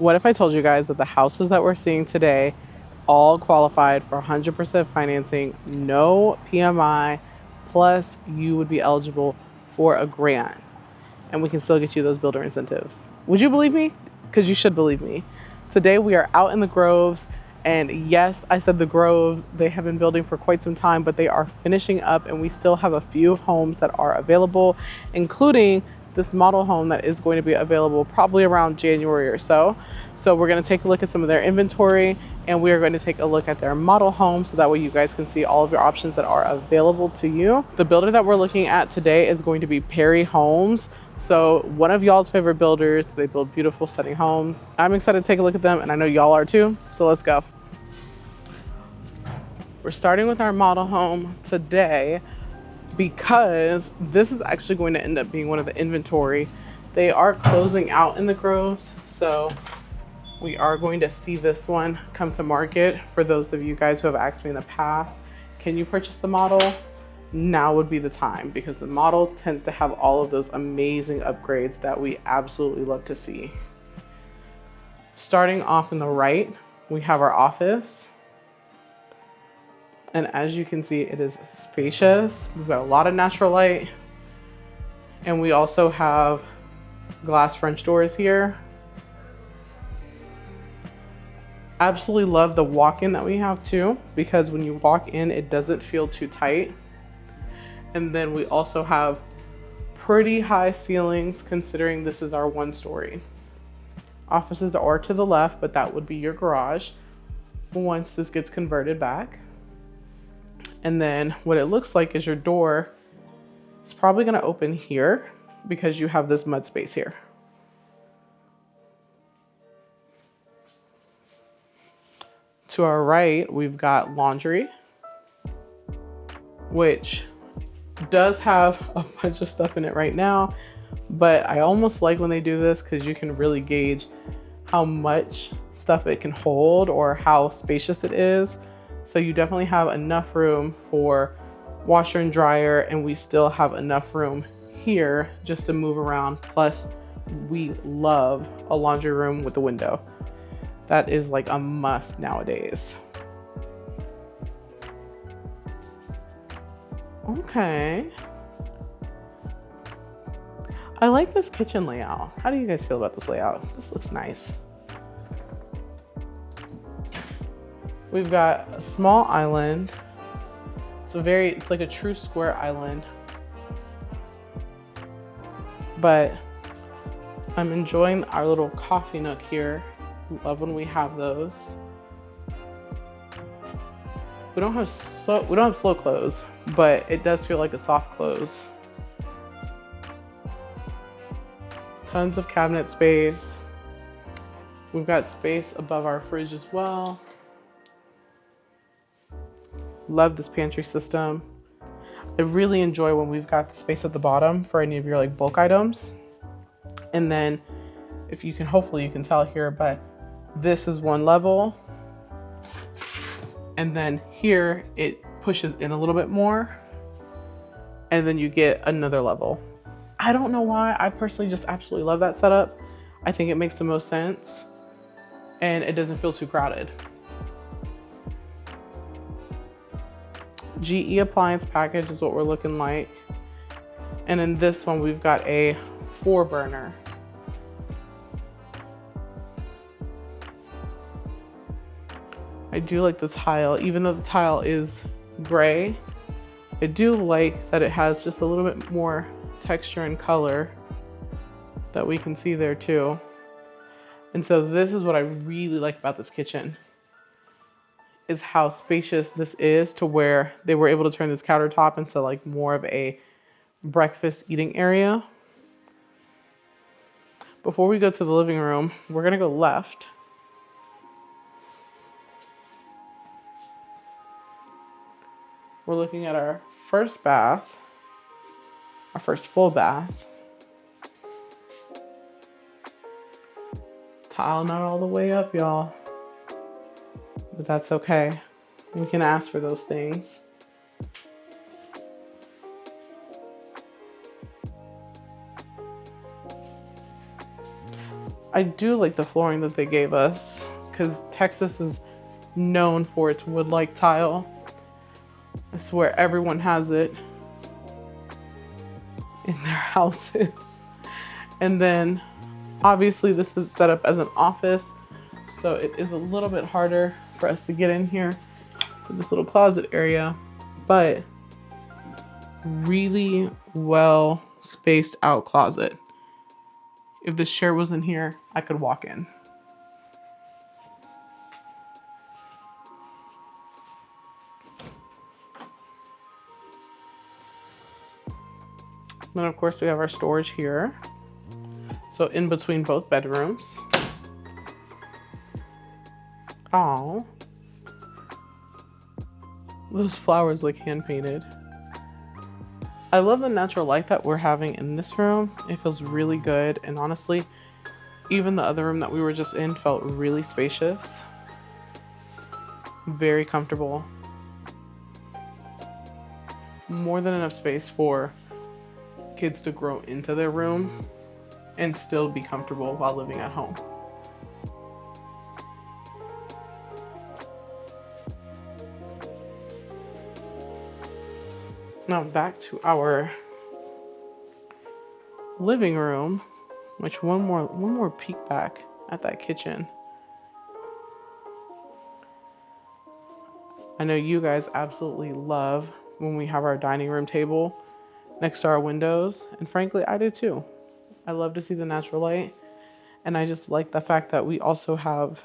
What if I told you guys that the houses that we're seeing today all qualified for 100% financing, no PMI, plus you would be eligible for a grant and we can still get you those builder incentives? Would you believe me? Because you should believe me. Today we are out in the Groves, and yes, I said the Groves, they have been building for quite some time, but they are finishing up and we still have a few homes that are available, including this model home that is going to be available probably around January or so. So we're going to take a look at some of their inventory, and we are going to take a look at their model home so that way you guys can see all of your options that are available to you. The builder that we're looking at today is going to be Perry Homes. So one of y'all's favorite builders. They build beautiful, stunning homes. I'm excited to take a look at them, and I know y'all are too. So let's go. We're starting with our model home today because this is actually going to end up being one of the inventory. They are closing out in the Groves, so we are going to see this one come to market. For those of you guys who have asked me in the past, can you purchase the model? Now would be the time, because the model tends to have all of those amazing upgrades that we absolutely love to see. Starting off in the right, we have our office. And as you can see, it is spacious. We've got a lot of natural light. And we also have glass French doors here. Absolutely love the walk-in that we have too, because when you walk in, it doesn't feel too tight. And then we also have pretty high ceilings considering this is our 1-story. Offices are to the left, but that would be your garage once this gets converted back. And then what it looks like is your door is probably going to open here because you have this mud space here. To our right, we've got laundry, which does have a bunch of stuff in it right now, but I almost like when they do this because you can really gauge how much stuff it can hold or how spacious it is. So you definitely have enough room for washer and dryer, and we still have enough room here just to move around. Plus, we love a laundry room with a window. That is like a must nowadays. Okay. I like this kitchen layout. How do you guys feel about this layout? This looks nice. We've got a small island. It's like a true square island. But I'm enjoying our little coffee nook here. Love when we have those. We don't have slow close, but it does feel like a soft close. Tons of cabinet space. We've got space above our fridge as well. Love this pantry system. I really enjoy when we've got the space at the bottom for any of your like bulk items. And then if you can, hopefully you can tell here, but this is one level. And then here it pushes in a little bit more. And then you get another level. I don't know why. I personally just absolutely love that setup. I think it makes the most sense and it doesn't feel too crowded. GE appliance package is what we're looking like. And in this one, we've got a 4-burner. I do like the tile, even though the tile is gray. I do like that it has just a little bit more texture and color that we can see there too. And so this is what I really like about this kitchen, is how spacious this is, to where they were able to turn this countertop into like more of a breakfast eating area. Before we go to the living room, we're gonna go left. We're looking at our first bath, our first full bath. Tile not all the way up, y'all, but that's okay. We can ask for those things. I do like the flooring that they gave us because Texas is known for its wood-like tile. I swear everyone has it in their houses. And then obviously this is set up as an office, so it is a little bit harder for us to get in here to this little closet area, but really well spaced out closet. If this chair was in here, I could walk in. Then of course we have our storage here. So in between both bedrooms. Oh, those flowers look hand painted. I love the natural light that we're having in this room. It feels really good. And honestly, even the other room that we were just in felt really spacious. Very comfortable. More than enough space for kids to grow into their room and still be comfortable while living at home. Now back to our living room, which one more peek back at that kitchen. I know you guys absolutely love when we have our dining room table next to our windows, and frankly, I do too. I love to see the natural light, and I just like the fact that we also have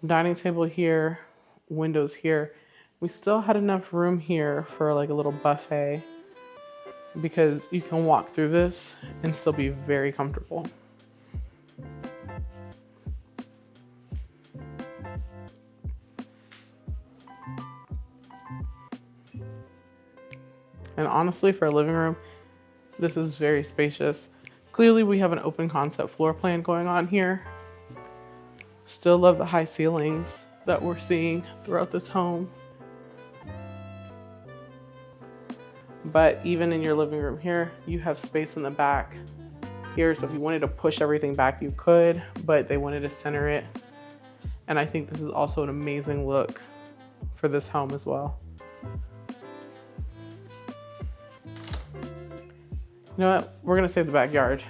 dining table here, windows here. We still had enough room here for like a little buffet because you can walk through this and still be very comfortable. And honestly, for a living room, this is very spacious. Clearly we have an open concept floor plan going on here. Still love the high ceilings that we're seeing throughout this home. But even in your living room here, you have space in the back here. So if you wanted to push everything back, you could, but they wanted to center it. And I think this is also an amazing look for this home as well. You know what? We're gonna save the backyard.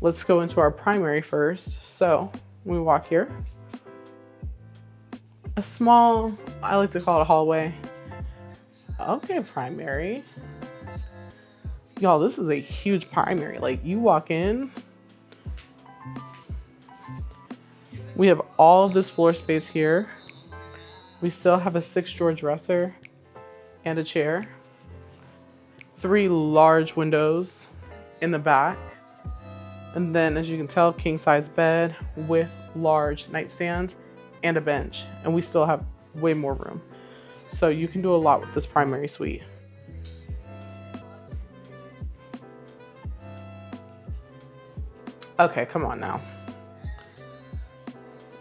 Let's go into our primary first. So we walk here. A small, I like to call it a hallway. Okay, primary. Y'all, this is a huge primary. Like, you walk in, we have all of this floor space here. We still have a 6-drawer dresser and a chair. 3 large windows in the back. And then, as you can tell, king size bed with large nightstand and a bench. And we still have way more room. So you can do a lot with this primary suite. Okay, come on now.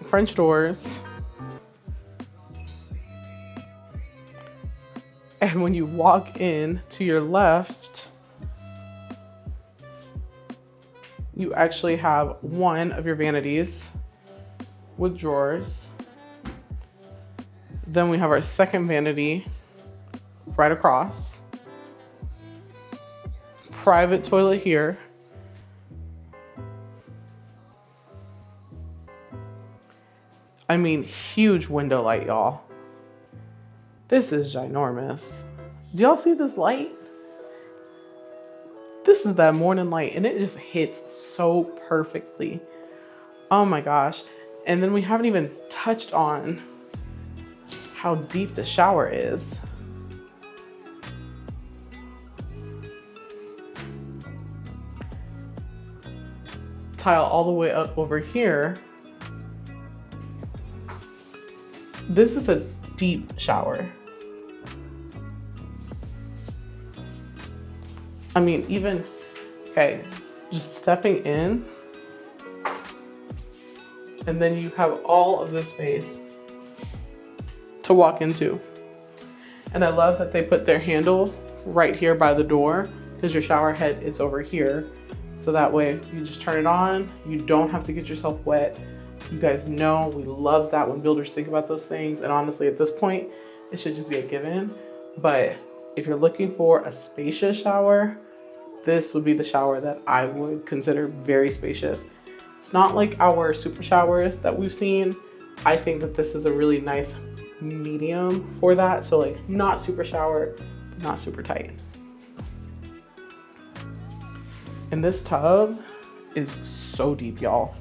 French doors. And when you walk in to your left, you actually have one of your vanities with drawers. Then we have our second vanity right across. Private toilet here. I mean, huge window light, y'all. This is ginormous. Do y'all see this light? This is that morning light, and it just hits so perfectly. Oh my gosh. And then we haven't even touched on how deep the shower is. Tile all the way up over here. This is a deep shower. I mean, even, okay, just stepping in, and then you have all of this space to walk into. And I love that they put their handle right here by the door because your shower head is over here. So that way you just turn it on, you don't have to get yourself wet. You guys know we love that when builders think about those things. And honestly, at this point, it should just be a given. But if you're looking for a spacious shower, this would be the shower that I would consider very spacious. It's not like our super showers that we've seen. I think that this is a really nice medium for that. So like not super shower, not super tight. And this tub is so deep, y'all.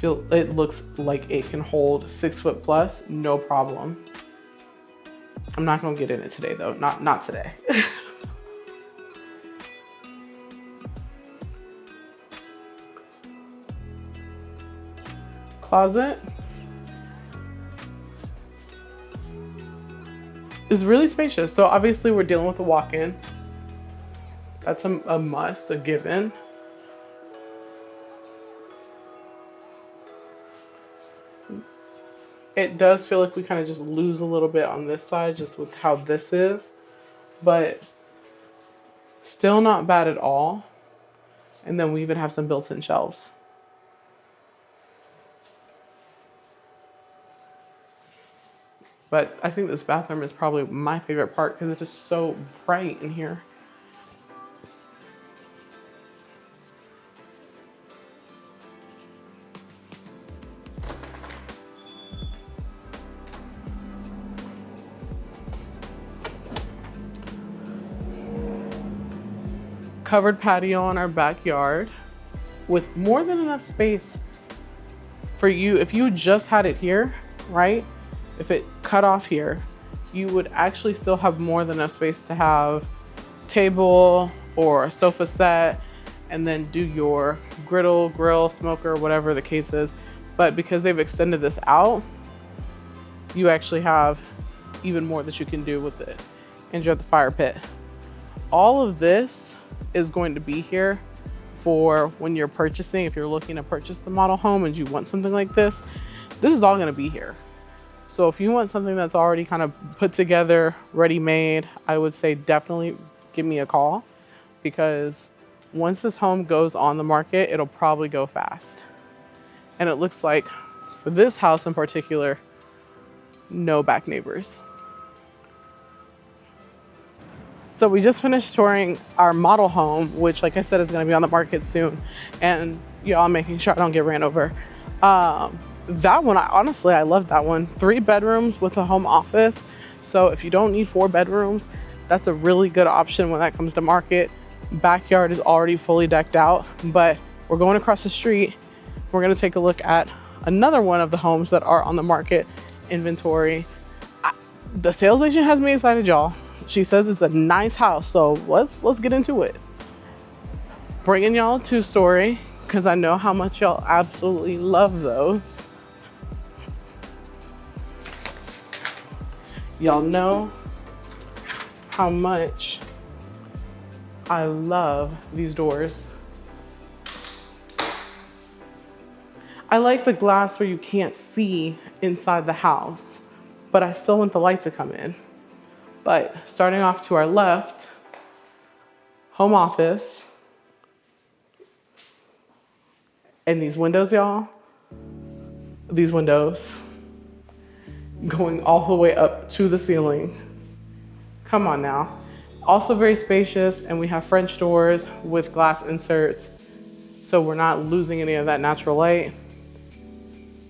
It looks like it can hold 6 foot plus, no problem. I'm not gonna get in it today though, not today. Closet is really spacious. So obviously we're dealing with a walk-in. That's a must, a given. It does feel like we kind of just lose a little bit on this side just with how this is, but still not bad at all. And then we even have some built-in shelves. But I think this bathroom is probably my favorite part because it is so bright in here. Covered patio in our backyard with more than enough space for you. If you just had it here, right? If it cut off here, you would actually still have more than enough space to have table or a sofa set and then do your grill, smoker, whatever the case is. But because they've extended this out, you actually have even more that you can do with it. And you have the fire pit. All of this is going to be here for when you're purchasing. If you're looking to purchase the model home and you want something like this is all going to be here. So if you want something that's already kind of put together, ready made, I would say definitely give me a call, because once this home goes on the market, it'll probably go fast. And it looks like for this house in particular, no back neighbors. So we just finished touring our model home, which, like I said, is going to be on the market soon. And y'all, I'm making sure I don't get ran over. That one, honestly, I love that one. 3 bedrooms with a home office. So if you don't need 4 bedrooms, that's a really good option when that comes to market. Backyard is already fully decked out, but we're going across the street. We're going to take a look at another one of the homes that are on the market inventory. The sales agent has me excited, y'all. She says it's a nice house, so let's get into it. Bringing y'all a 2-story, because I know how much y'all absolutely love those. Y'all know how much I love these doors. I like the glass where you can't see inside the house, but I still want the light to come in. But starting off to our left, home office. And these windows, y'all, these windows going all the way up to the ceiling. Come on now. Also very spacious, and we have French doors with glass inserts, so we're not losing any of that natural light.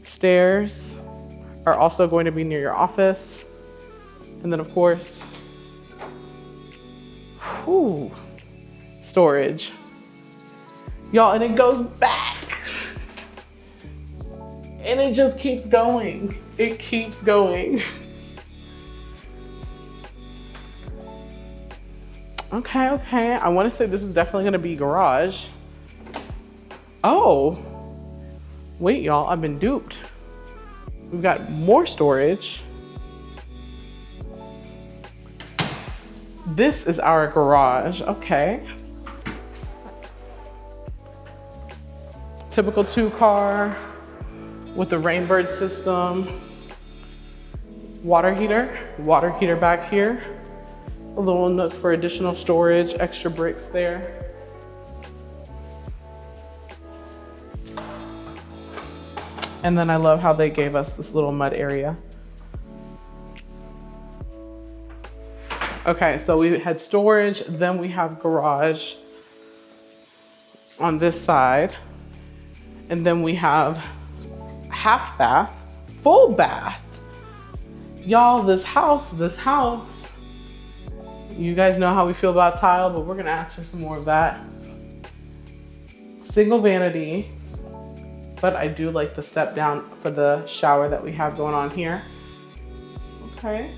Stairs are also going to be near your office. And then of course, storage. Y'all, and it goes back. And it just keeps going. It keeps going. Okay. I want to say this is definitely going to be garage. Oh, wait, y'all, I've been duped. We've got more storage. This is our garage, okay. Typical 2-car with the Rainbird system. Water heater back here. A little nook for additional storage, extra bricks there. And then I love how they gave us this little mud area. Okay, so we had storage, then we have garage on this side. And then we have half bath, full bath. Y'all, this house, you guys know how we feel about tile, but we're gonna ask for some more of that. Single vanity, but I do like the step down for the shower that we have going on here. Okay,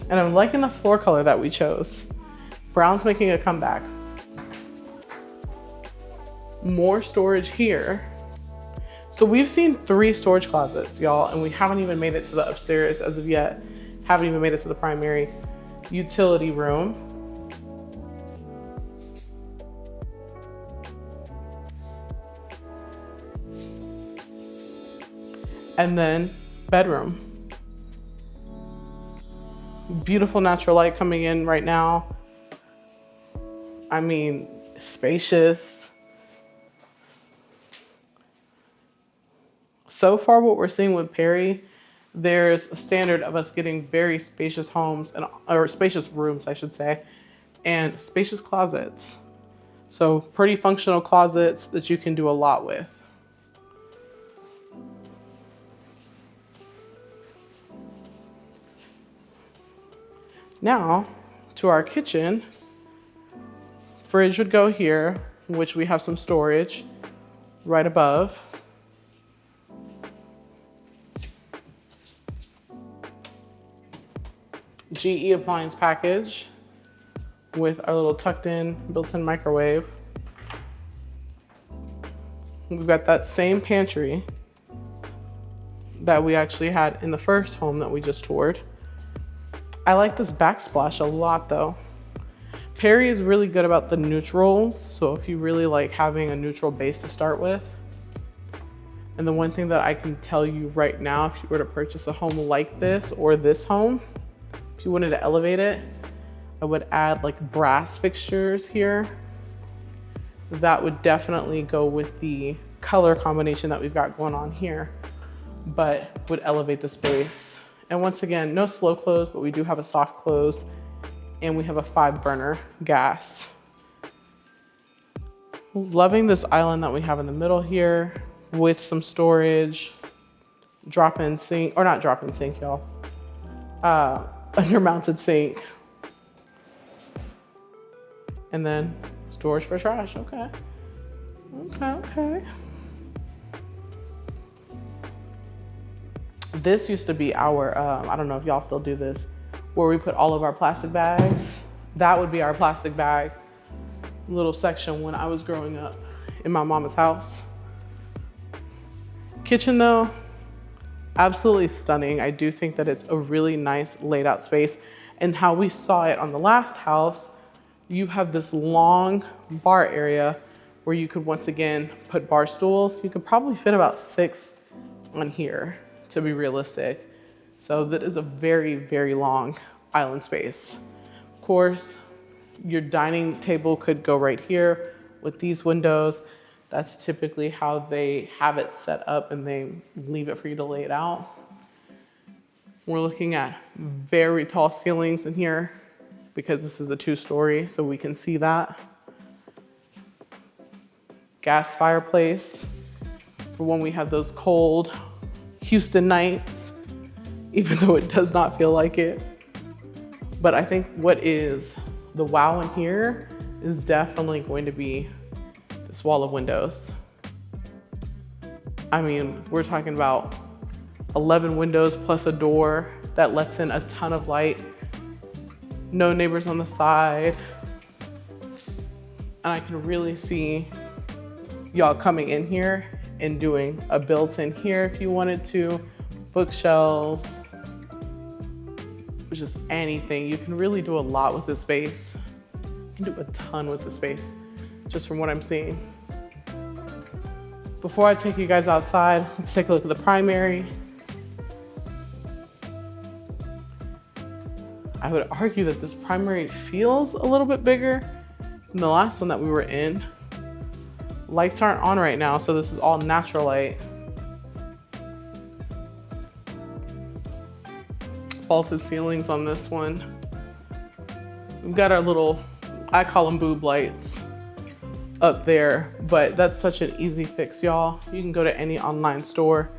and I'm liking the floor color that we chose. Brown's making a comeback. More storage here. So we've seen 3 storage closets, y'all, and we haven't even made it to the upstairs as of yet. Haven't even made it to the primary utility room. And then bedroom. Beautiful natural light coming in right now. I mean, spacious. So far, what we're seeing with Perry, there's a standard of us getting very spacious homes, or spacious rooms, I should say, and spacious closets. So pretty functional closets that you can do a lot with. Now, to our kitchen. Fridge would go here, which we have some storage right above. GE appliance package with our little tucked in built-in microwave. We've got that same pantry that we actually had in the first home that we just toured. I like this backsplash a lot though. Perry is really good about the neutrals, so if you really like having a neutral base to start with. And the one thing that I can tell you right now, if you were to purchase a home like this or this home, if you wanted to elevate it, I would add like brass fixtures here. That would definitely go with the color combination that we've got going on here, but would elevate the space. And once again, no slow close, but we do have a soft close, and we have a 5-burner gas. Loving this island that we have in the middle here with some storage, drop-in sink, or not drop-in sink, y'all. Under-mounted sink. And then storage for trash, okay. Okay. This used to be our, I don't know if y'all still do this, where we put all of our plastic bags. That would be our plastic bag little section when I was growing up in my mama's house. Kitchen though, absolutely stunning. I do think that it's a really nice laid out space. And how we saw it on the last house, you have this long bar area where you could once again put bar stools. You could probably fit about 6 on here to be realistic. So that is a very, very long island space. Of course, your dining table could go right here with these windows. That's typically how they have it set up, and they leave it for you to lay it out. We're looking at very tall ceilings in here because this is a 2-story, so we can see that. Gas fireplace for when we have those cold Houston nights, even though it does not feel like it. But I think what is the wow in here is definitely going to be this wall of windows. I mean, we're talking about 11 windows plus a door that lets in a ton of light. No neighbors on the side. And I can really see y'all coming in here and doing a built-in here if you wanted to, bookshelves, just anything. You can really do a lot with this space. You can do a ton with the space, just from what I'm seeing. Before I take you guys outside, let's take a look at the primary. I would argue that this primary feels a little bit bigger than the last one that we were in. Lights aren't on right now, so this is all natural light. Vaulted ceilings on this one. We've got our little, I call them boob lights up there, but that's such an easy fix, y'all. You can go to any online store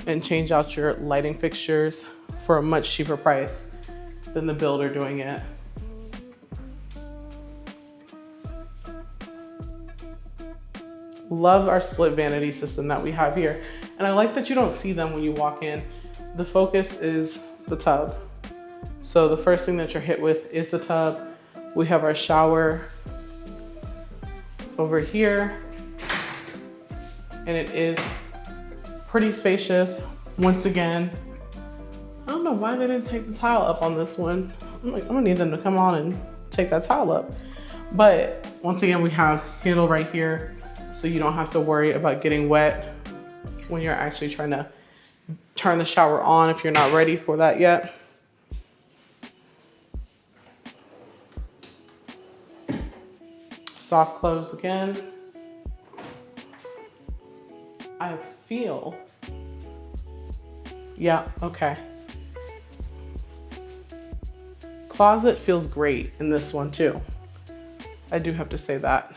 and change out your lighting fixtures for a much cheaper price than the builder doing it. Love our split vanity system that we have here. And I like that you don't see them when you walk in. The focus is the tub. So the first thing that you're hit with is the tub. We have our shower over here, and it is pretty spacious. Once again, I don't know why they didn't take the tile up on this one. I'm gonna need them to come on and take that tile up. But once again, we have handle right here, so you don't have to worry about getting wet when you're actually trying to turn the shower on if you're not ready for that yet. Soft close again. I feel, yeah, okay. Closet feels great in this one too. I do have to say that.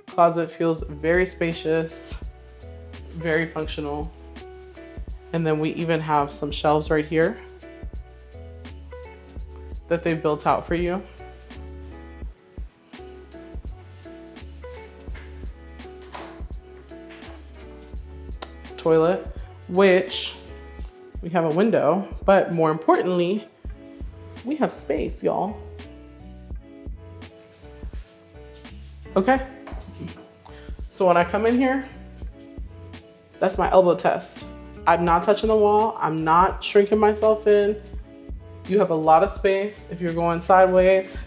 Closet feels very spacious, very functional. And then we even have some shelves right here that they built out for you. Toilet, which we have a window, but more importantly, we have space, y'all. Okay. So when I come in here, that's my elbow test. I'm not touching the wall. I'm not shrinking myself in. You have a lot of space if you're going sideways.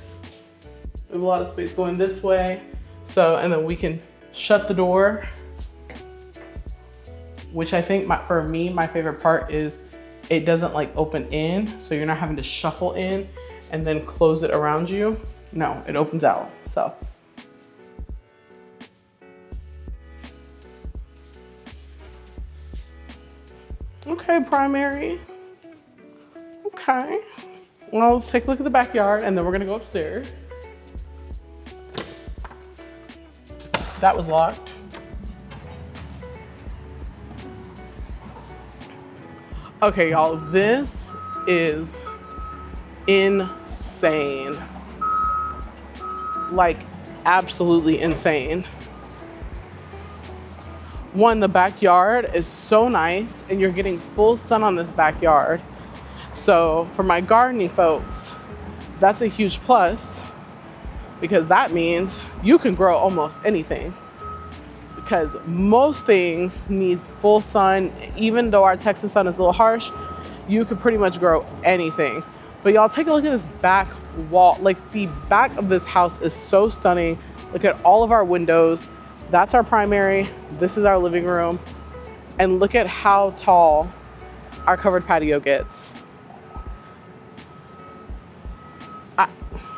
We have a lot of space going this way. So, and then we can shut the door, which I think for me, my favorite part is it doesn't like open in. So you're not having to shuffle in and then close it around you. No, it opens out, so. Okay, primary. Okay. Well, let's take a look at the backyard and then we're gonna go upstairs. That was locked. Okay, y'all, this is insane. Like, absolutely insane. One, the backyard is so nice and you're getting full sun on this backyard. So for my gardening folks, that's a huge plus because that means you can grow almost anything. Because most things need full sun. Even though our Texas sun is a little harsh, you could pretty much grow anything. But y'all take a look at this back wall. Like the back of this house is so stunning. Look at all of our windows. That's our primary. This is our living room. And look at how tall our covered patio gets.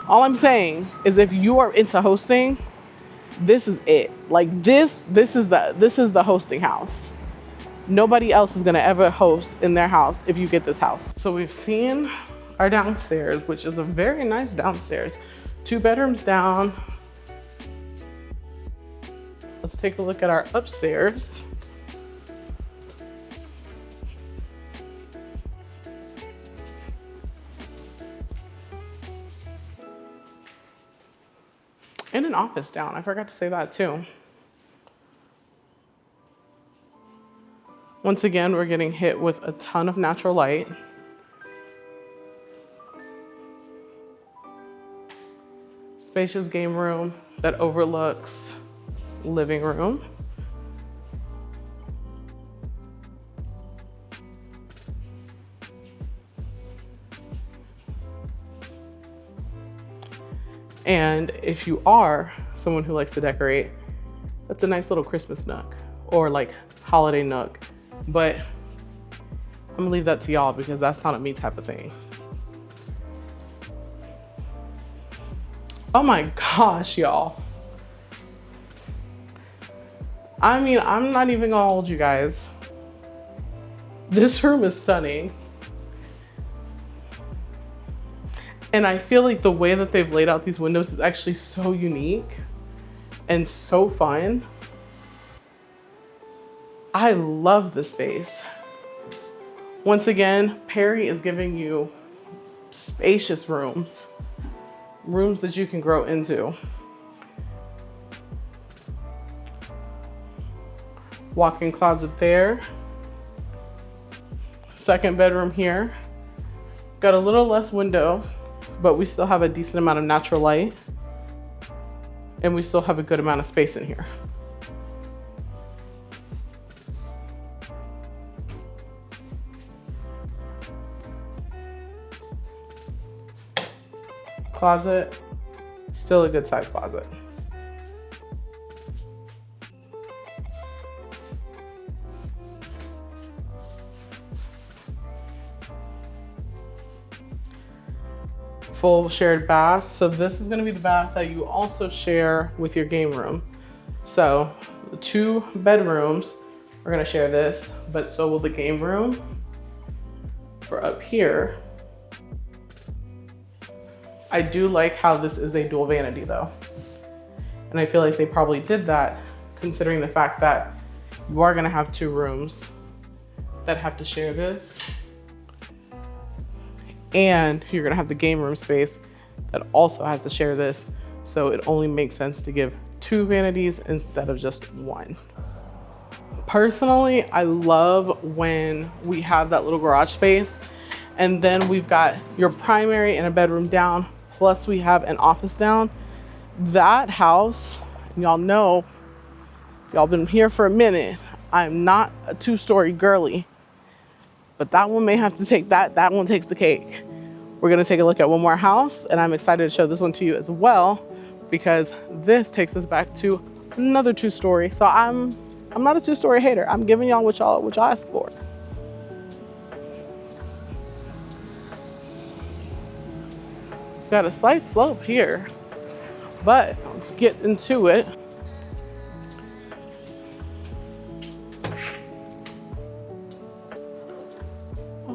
All I'm saying is if you are into hosting, this is it. Like this is the hosting house. Nobody else is gonna ever host in their house if you get this house. So we've seen our downstairs, which is a very nice downstairs. 2 bedrooms down. Let's take a look at our upstairs. And an office down. I forgot to say that too. Once again, we're getting hit with a ton of natural light. Spacious game room that overlooks living room. And if you are someone who likes to decorate, that's a nice little Christmas nook or like holiday nook. But I'm gonna leave that to y'all because that's not a me type of thing. Oh my gosh, y'all. I mean, I'm not even gonna hold you guys. This room is stunning. And I feel like the way that they've laid out these windows is actually so unique and so fun. I love this space. Once again, Perry is giving you spacious rooms that you can grow into. Walk-in closet there. Second bedroom here. Got a little less window, but we still have a decent amount of natural light. And we still have a good amount of space in here. Closet, still a good size closet. Full shared bath. So this is going to be the bath that you also share with your game room. So the 2 bedrooms are going to share this, but so will the game room. For up here, I do like how this is a dual vanity though. And I feel like they probably did that considering the fact that you are going to have 2 rooms that have to share this. And you're gonna have the game room space that also has to share this. So it only makes sense to give 2 vanities instead of just 1. Personally, I love when we have that little garage space and then we've got your primary and a bedroom down, plus we have an office down. That house, y'all know, if y'all been here for a minute, I'm not a 2-story girly. But that one may have to take that one takes the cake. We're gonna take a look at one more house and I'm excited to show this one to you as well because this takes us back to another 2-story. So I'm not a 2-story hater. I'm giving y'all what y'all asked for. Got a slight slope here, but let's get into it.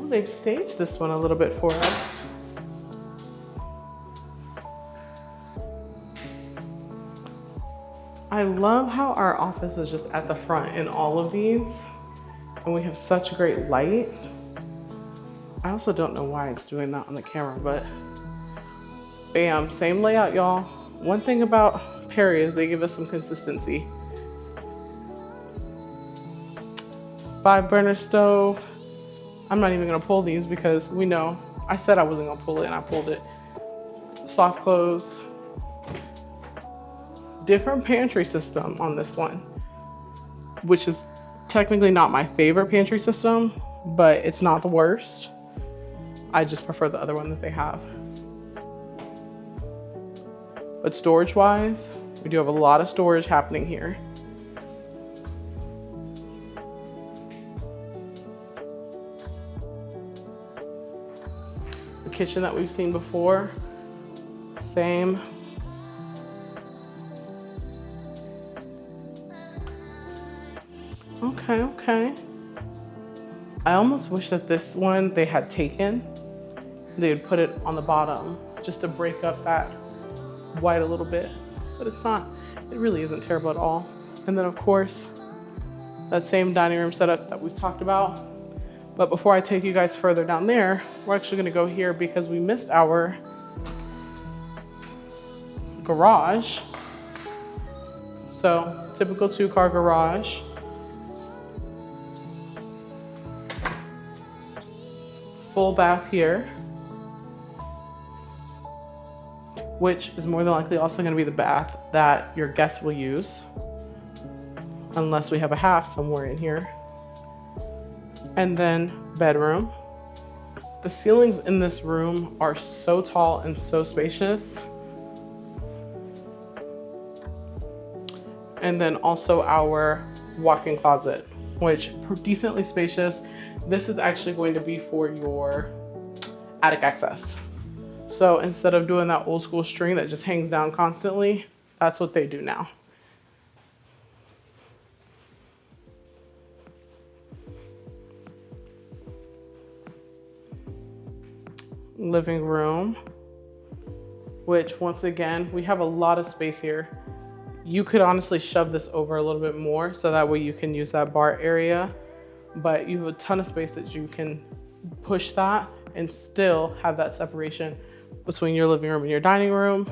They've staged this one a little bit for us. I love how our office is just at the front in all of these, and we have such great light. I also don't know why it's doing that on the camera, but bam, same layout, y'all. One thing about Perry is they give us some consistency. 5-burner stove. I'm not even gonna pull these because we know, I said I wasn't gonna pull it and I pulled it. Soft close. Different pantry system on this one, which is technically not my favorite pantry system, but it's not the worst. I just prefer the other one that they have. But storage wise, we do have a lot of storage happening here. Kitchen that we've seen before, same. Okay. I almost wish that this one they had taken, they would put it on the bottom just to break up that white a little bit, but it's not, it really isn't terrible at all. And then of course, that same dining room setup that we've talked about. But before I take you guys further down there, we're actually gonna go here because we missed our garage. So typical 2-car garage. Full bath here, which is more than likely also gonna be the bath that your guests will use, unless we have a half somewhere in here. And then bedroom. The ceilings in this room are so tall and so spacious. And then also our walk-in closet, which decently spacious. This is actually going to be for your attic access. So instead of doing that old school string that just hangs down constantly, that's what they do now. Living room, which once again, we have a lot of space here. You could honestly shove this over a little bit more so that way you can use that bar area, but you have a ton of space that you can push that and still have that separation between your living room and your dining room.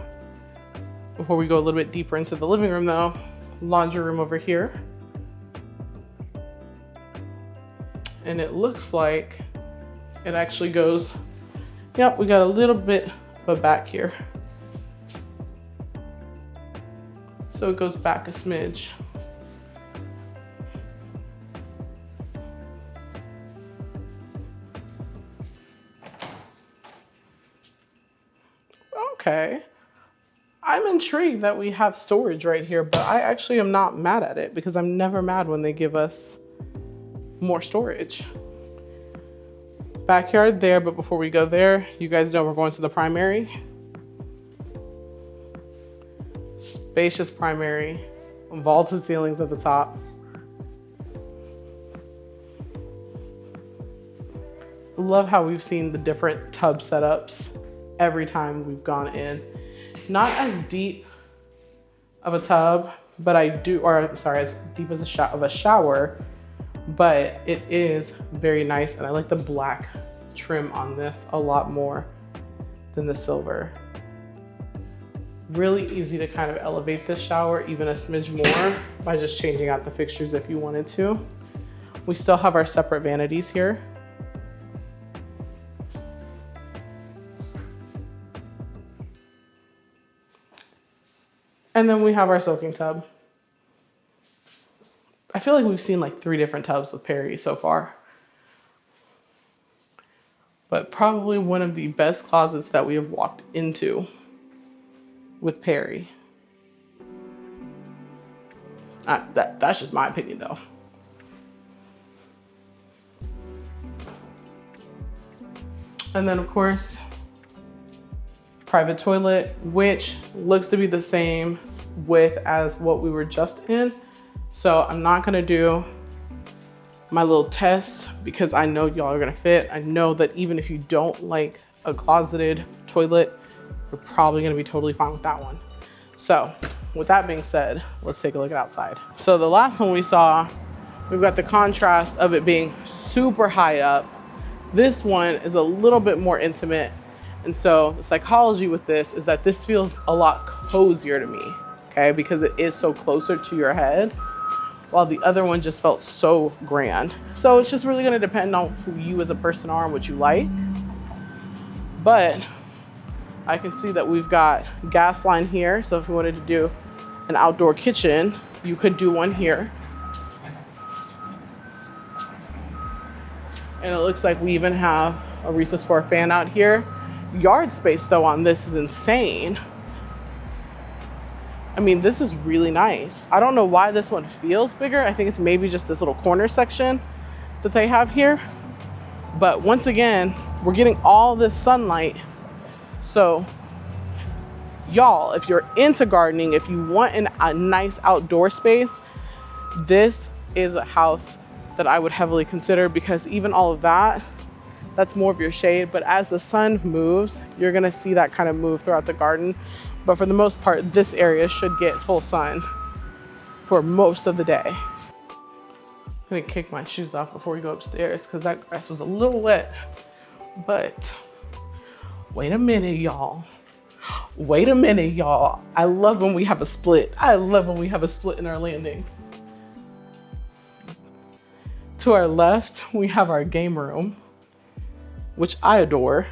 Before we go a little bit deeper into the living room though, laundry room over here. And it looks like it actually goes, yep, we got a little bit of a back here. So it goes back a smidge. Okay. I'm intrigued that we have storage right here, but I actually am not mad at it because I'm never mad when they give us more storage. Backyard there, but before we go there, you guys know we're going to the primary. Spacious primary, vaulted ceilings at the top. Love how we've seen the different tub setups every time we've gone in. Not as deep of a tub, but I do, or I'm sorry, as deep as a shower, but it is very nice. And I like the black trim on this a lot more than the silver. Really easy to kind of elevate this shower even a smidge more by just changing out the fixtures if you wanted to. We still have our separate vanities here. And then we have our soaking tub. I feel like we've seen like 3 different tubs with Perry so far. But probably one of the best closets that we have walked into with Perry. That's just my opinion though. And then of course, private toilet, which looks to be the same width as what we were just in. So I'm not gonna do my little test because I know y'all are gonna fit. I know that even if you don't like a closeted toilet, you're probably gonna be totally fine with that one. So with that being said, let's take a look at outside. So the last one we saw, we've got the contrast of it being super high up. This one is a little bit more intimate. And so the psychology with this is that this feels a lot cozier to me, okay? Because it is so closer to your head, while the other one just felt so grand. So it's just really gonna depend on who you as a person are and what you like. But I can see that we've got gas line here. So if you wanted to do an outdoor kitchen, you could do one here. And it looks like we even have a recess for a fan out here. Yard space though on this is insane. I mean, this is really nice. I don't know why this one feels bigger. I think it's maybe just this little corner section that they have here. But once again, we're getting all this sunlight. So y'all, if you're into gardening, if you want a nice outdoor space, this is a house that I would heavily consider, because even all of that, that's more of your shade. But as the sun moves, you're gonna see that kind of move throughout the garden. But for the most part, this area should get full sun for most of the day. I'm gonna kick my shoes off before we go upstairs because that grass was a little wet. But wait a minute, y'all. Wait a minute, y'all. I love when we have a split. I love when we have a split in our landing. To our left, we have our game room, which I adore.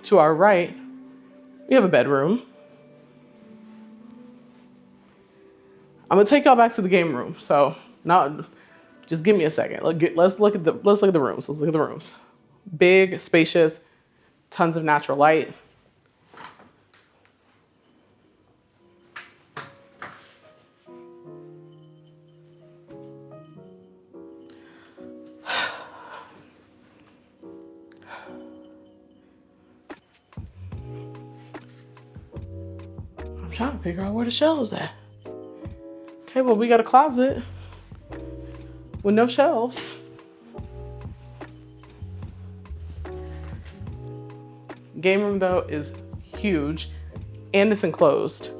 To our right, we have a bedroom. I'm gonna take y'all back to the game room. So now, just give me a second. Let's look at the rooms. Let's look at the rooms. Big, spacious, tons of natural light. I'm trying to figure out where the shelves at. Okay, well, we got a closet with no shelves. Game room though is huge and it's enclosed.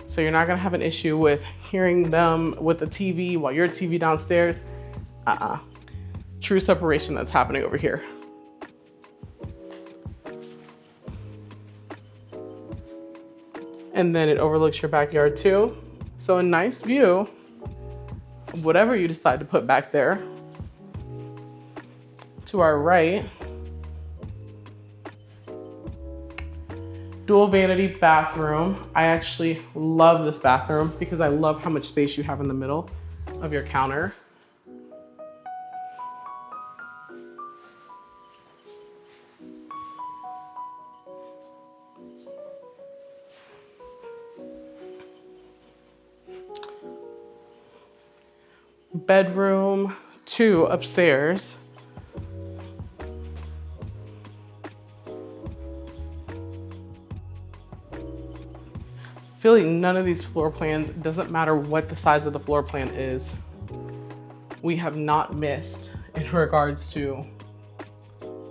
So you're not gonna have an issue with hearing them with the TV while your TV downstairs. True separation that's happening over here. And then it overlooks your backyard too. So a nice view of whatever you decide to put back there. To our right, dual vanity bathroom. I actually love this bathroom because I love how much space you have in the middle of your counter. Bedroom 2 upstairs. I feel like none of these floor plans, it doesn't matter what the size of the floor plan is, we have not missed in regards to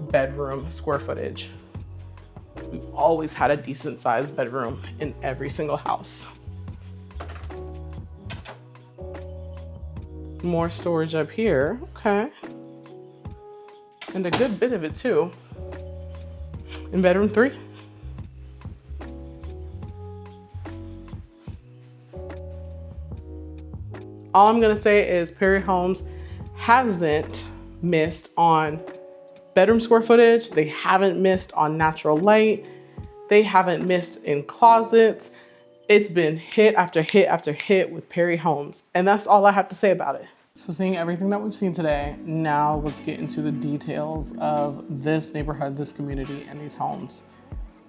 bedroom square footage. We've always had a decent sized bedroom in every single house. More storage up here, okay. And a good bit of it too in bedroom 3. All I'm gonna say is Perry Homes hasn't missed on bedroom square footage. They haven't missed on natural light. They haven't missed in closets. It's been hit after hit after hit with Perry Homes. And that's all I have to say about it. So seeing everything that we've seen today, now let's get into the details of this neighborhood, this community, and these homes.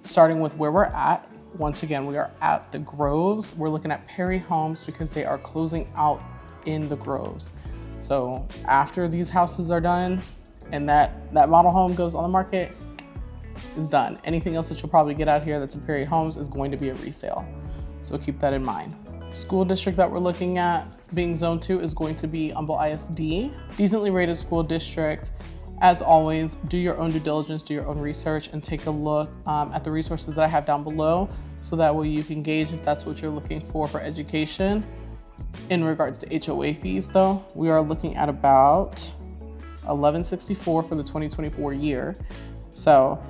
Starting with where we're at. Once again, we are at the Groves. We're looking at Perry Homes because they are closing out in the Groves. So after these houses are done and that model home goes on the market, is done. Anything else that you'll probably get out here that's in Perry Homes is going to be a resale. So keep that in mind. School district that we're looking at being zone 2 is going to be Humble ISD. Decently rated school district. As always, do your own due diligence, do your own research, and take a look at the resources that I have down below so that way you can gauge if that's what you're looking for education. In regards to HOA fees though, we are looking at about $11.64 for the 2024 year. So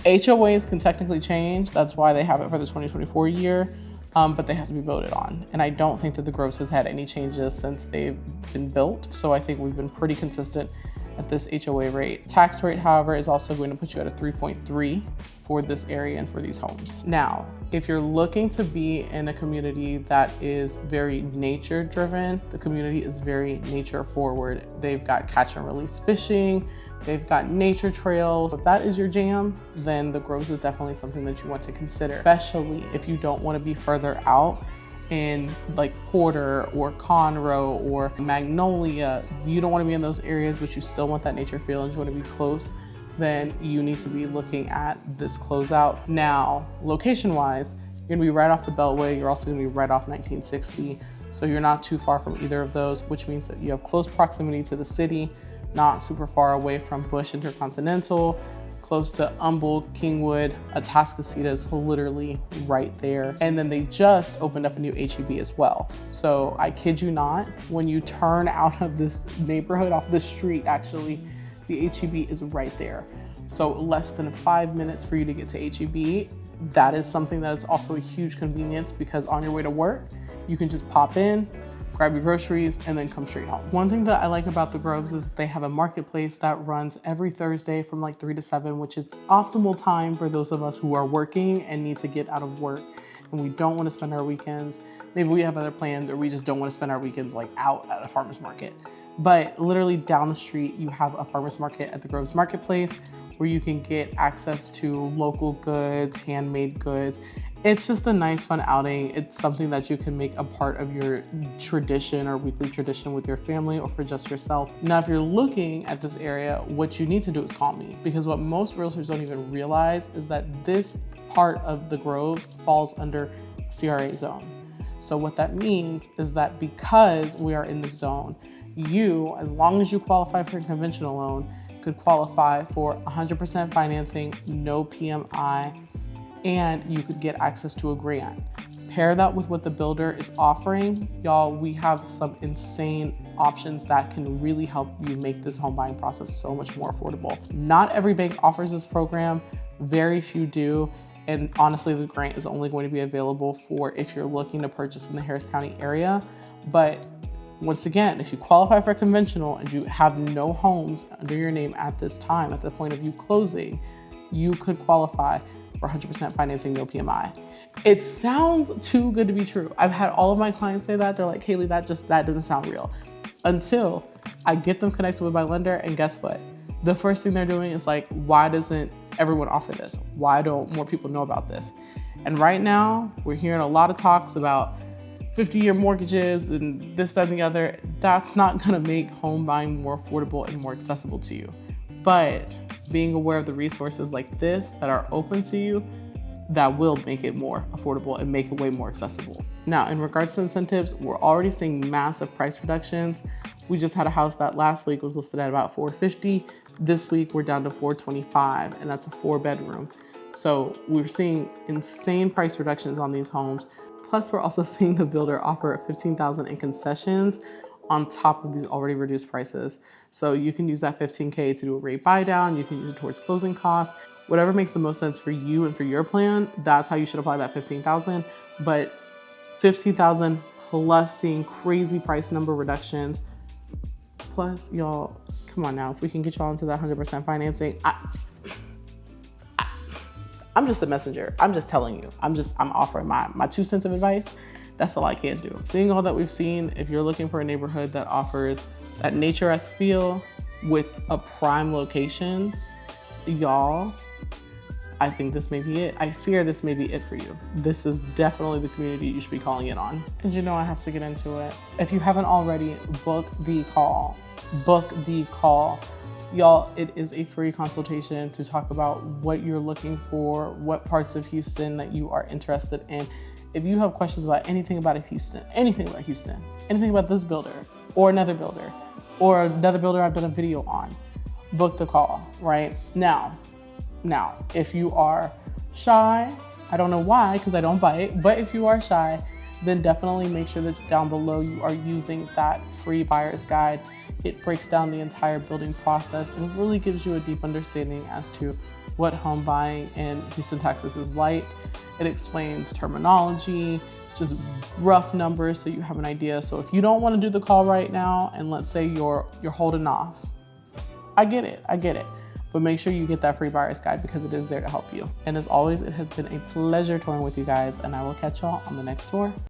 HOAs can technically change. That's why they have it for the 2024 year, but they have to be voted on. And I don't think that the Groves has had any changes since they've been built. So I think we've been pretty consistent at this HOA rate. Tax rate, however, is also going to put you at a 3.3 for this area and for these homes. Now, if you're looking to be in a community that is very nature driven, the community is very nature forward. They've got catch and release fishing, they've got nature trails. If that is your jam, then the Groves is definitely something that you want to consider, especially if you don't want to be further out in like Porter or Conroe or Magnolia. You don't want to be in those areas, but you still want that nature feel and you want to be close, then you need to be looking at this closeout. Now, location wise, you're gonna be right off the Beltway. You're also gonna be right off 1960. So you're not too far from either of those, which means that you have close proximity to the city, not super far away from Bush Intercontinental, close to Humble, Kingwood. Atascocita is literally right there. And then they just opened up a new HEB as well. So I kid you not, when you turn out of this neighborhood, off the street actually, the HEB is right there. So less than 5 minutes for you to get to HEB. That is something that is also a huge convenience because on your way to work, you can just pop in, grab your groceries, and then come straight home. One thing that I like about the Groves is they have a marketplace that runs every Thursday from like 3 to 7, which is optimal time for those of us who are working and need to get out of work and we don't want to spend our weekends. Maybe we have other plans or we just don't want to spend our weekends like out at a farmer's market. But literally down the street, you have a farmer's market at the Groves Marketplace where you can get access to local goods, handmade goods. It's just a nice, fun outing. It's something that you can make a part of your tradition or weekly tradition with your family or for just yourself. Now, if you're looking at this area, what you need to do is call me, because what most realtors don't even realize is that this part of the Groves falls under CRA zone. So what that means is that because we are in this zone, you, as long as you qualify for a conventional loan, could qualify for 100% financing, no PMI, and you could get access to a grant. Pair that with what the builder is offering, y'all, we have some insane options that can really help you make this home buying process so much more affordable. Not every bank offers this program, very few do. And honestly, the grant is only going to be available for if you're looking to purchase in the Harris County area. But once again, if you qualify for conventional and you have no homes under your name at this time, at the point of you closing, you could qualify for 100% financing, no PMI. It sounds too good to be true. I've had all of my clients say that. They're like, Kaylee, that doesn't sound real. Until I get them connected with my lender, and guess what? The first thing they're doing is like, why doesn't everyone offer this? Why don't more people know about this? And right now, we're hearing a lot of talks about 50-year mortgages and this, that, and the other. That's not gonna make home buying more affordable and more accessible to you. But being aware of the resources like this that are open to you, that will make it more affordable and make it way more accessible. Now, in regards to incentives, we're already seeing massive price reductions. We just had a house that last week was listed at about $450. This week we're down to $425, and that's a 4-bedroom. So we're seeing insane price reductions on these homes. Plus, we're also seeing the builder offer $15,000 in concessions on top of these already reduced prices. So you can use that $15K to do a rate buy down. You can use it towards closing costs. Whatever makes the most sense for you and for your plan, that's how you should apply that $15,000. But $15,000 plus seeing crazy price number reductions. Plus, y'all, come on now, if we can get y'all into that 100% financing, I'm just the messenger. I'm just telling you. I'm offering my 2 cents of advice. That's all I can do. Seeing all that we've seen, if you're looking for a neighborhood that offers that nature-esque feel with a prime location, y'all, I think this may be it. I fear this may be it for you. This is definitely the community you should be calling in on. And you know I have to get into it. If you haven't already, book the call. Book the call. Y'all, it is a free consultation to talk about what you're looking for, what parts of Houston that you are interested in. If you have questions about anything about Houston, anything about this builder or another builder I've done a video on, book the call right now. Now, if you are shy, I don't know why, because I don't bite, but if you are shy, then definitely make sure that down below you are using that free buyer's guide. It breaks down the entire building process and really gives you a deep understanding as to what home buying in Houston, Texas is like. It explains terminology, just rough numbers so you have an idea. So if you don't want to do the call right now, and let's say you're holding off, I get it. But make sure you get that free buyer's guide because it is there to help you. And as always, it has been a pleasure touring with you guys, and I will catch y'all on the next tour.